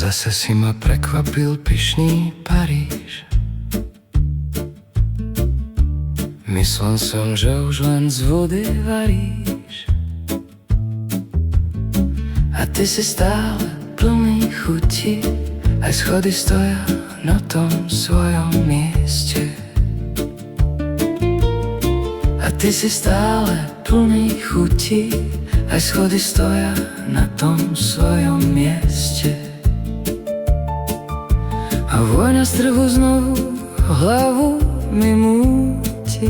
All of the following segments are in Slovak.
Zase si ma prekvapil pyšný Paríž. Myslel som, že už len z vody varíš. A ty si stále plný chuti, aj schody stoja na tom svojom mieste. A ty si stále plný chuti, aj schody stoja na tom svojom mieste. A vôňa z trhu znovu hlavu mi múti,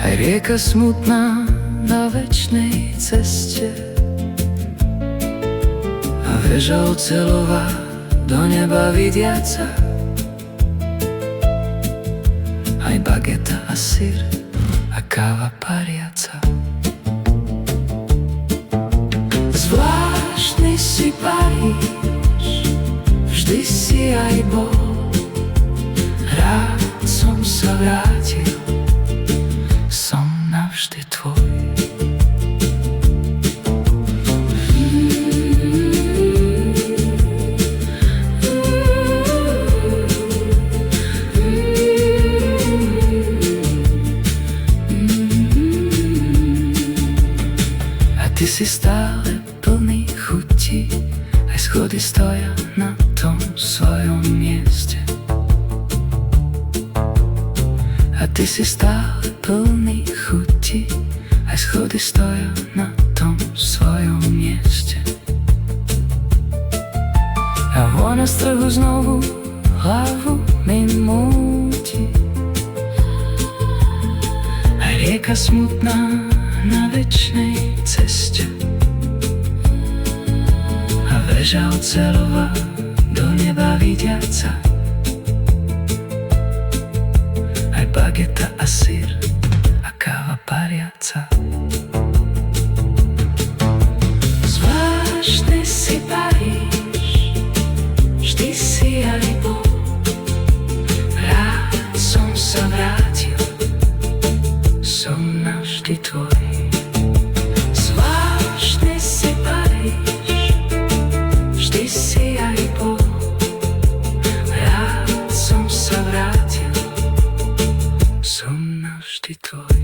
aj rieka smutná na večnej ceste. A veža oceľová do neba vidiaca, aj bageta a syr a káva pariaca. Zvláštny si Paríž, vždy si aj bol. Rád som sa vrátil, som navždy tvoj. A ty si stále plný chuti, aj schody stoja na tom svojom mieste. A ty si stále plný chuti, aj schody stoja na tom svojom mieste. A vôňa z trhu znovu hlavu mi múti, aj rieka smutná na večnej ceste. A veža oceľová do neba vidiaca, aj bageta a syr a káva pariaca. Zvláštny si Paríž, vždy si aj bol. Rád som sa vrátil, som navždy tvoj. Zvláštny si Paríž, vždy si aj bol. Rád som sa vrátil, som navždy tvoj.